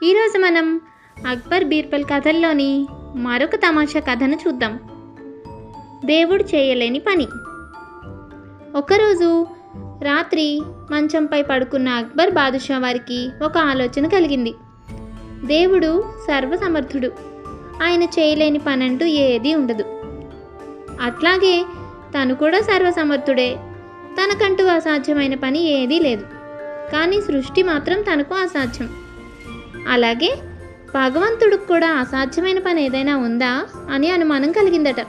ఈరోజు మనం అక్బర్ బీర్బల్ కథల్లోని మరొక తమాషా కథను చూద్దాం. దేవుడు చేయలేని పని. ఒకరోజు రాత్రి మంచంపై పడుకున్న అక్బర్ బాదుషా వారికి ఒక ఆలోచన కలిగింది. దేవుడు సర్వసమర్థుడు, ఆయన చేయలేని పనంటూ ఏదీ ఉండదు. అట్లాగే తను కూడా సర్వసమర్థుడే, తనకంటూ అసాధ్యమైన పని ఏదీ లేదు. కానీ సృష్టి మాత్రం తనకు అసాధ్యం. అలాగే భగవంతుడికి కూడా అసాధ్యమైన పని ఏదైనా ఉందా అని అనుమానం కలిగిందట.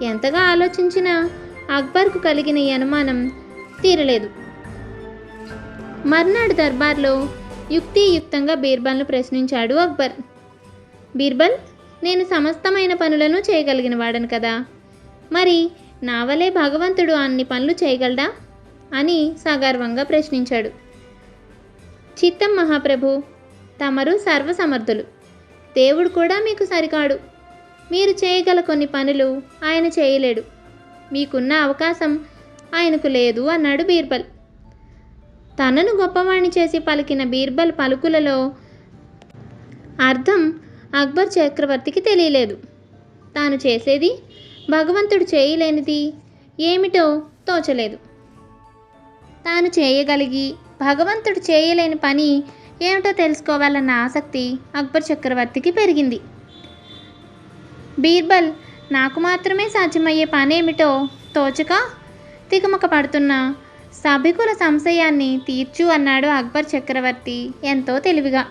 ఎంతగా ఆలోచించినా అక్బర్కు కలిగిన ఈ అనుమానం తీరలేదు. మర్నాడు దర్బార్లో యుక్తియుక్తంగా బీర్బల్ను ప్రశ్నించాడు అక్బర్. బీర్బల్, నేను సమస్తమైన పనులను చేయగలిగిన వాడను కదా, మరి నా వలే భగవంతుడు అన్ని పనులు చేయగలడా అని సగర్వంగా ప్రశ్నించాడు. చిత్తం మహాప్రభు, తమరు సర్వసమర్థులు, దేవుడు కూడా మీకు సరికాడు. మీరు చేయగల కొన్ని పనులు ఆయన చేయలేడు, మీకున్న అవకాశం ఆయనకు లేదు అన్నాడు బీర్బల్. తనను గొప్పవాణ్ణి చేసి పలికిన బీర్బల్ పలుకులలో అర్థం అక్బర్ చక్రవర్తికి తెలియలేదు. తాను చేసేది భగవంతుడు చేయలేనిది ఏమిటో తోచలేదు. తాను చేయగలిగి భగవంతుడు చేయలేని పని ఏమిటో తెలుసుకోవాలన్న ఆసక్తి అక్బర్ చక్రవర్తికి పెరిగింది. బీర్బల్ నాకు మాత్రమే సాధ్యమయ్యే పనేమిటో తోచక తికమక పడుతున్న సభికుల సంశయాన్ని తీర్చు అన్నాడు అక్బర్ చక్రవర్తి ఎంతో తెలివిగా.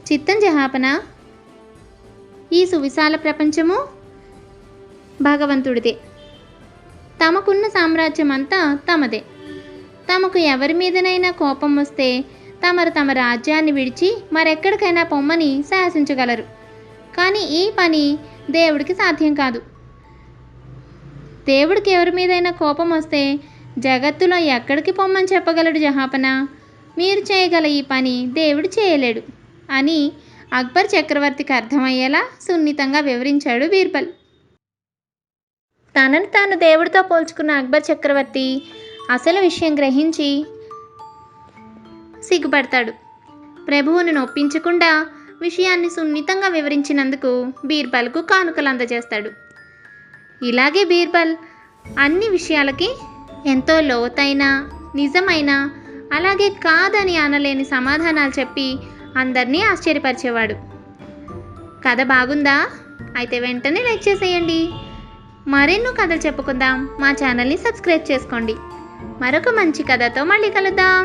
చిత్తం జహాపన, ఈ సువిశాల ప్రపంచము భగవంతుడిదే. తమకున్న సామ్రాజ్యం అంతా తమదే. తమకు ఎవరి మీదనైనా కోపం వస్తే తమరు తమ రాజ్యాన్ని విడిచి మరెక్కడికైనా పొమ్మని శాసించగలరు. కానీ ఈ పని దేవుడికి సాధ్యం కాదు. దేవుడికి ఎవరి మీదైనా కోపం వస్తే జగత్తులో ఎక్కడికి పొమ్మని చెప్పగలడు జహాపన. మీరు చేయగల ఈ పని దేవుడు చేయలేడు అని అక్బర్ చక్రవర్తికి అర్థమయ్యేలా సున్నితంగా వివరించాడు బీర్బల్. తనను తాను దేవుడితో పోల్చుకున్న అక్బర్ చక్రవర్తి అసలు విషయం గ్రహించి సిగ్గుపడతాడు. ప్రభువును నొప్పించకుండా విషయాన్ని సున్నితంగా వివరించినందుకు బీర్బల్కు కానుకలు అందజేస్తాడు. ఇలాగే బీర్బల్ అన్ని విషయాలకి ఎంతో లోతైన, నిజమైన, అలాగే కాదని అనలేని సమాధానాలు చెప్పి అందరినీ ఆశ్చర్యపరిచేవాడు. కథ బాగుందా? అయితే వెంటనే లైక్ చేసేయండి. మరెన్నో కథలు చెప్పుకుందాం. మా ఛానల్ని సబ్స్క్రైబ్ చేసుకోండి. మరొక మంచి కథతో మళ్ళీ కలుద్దాం.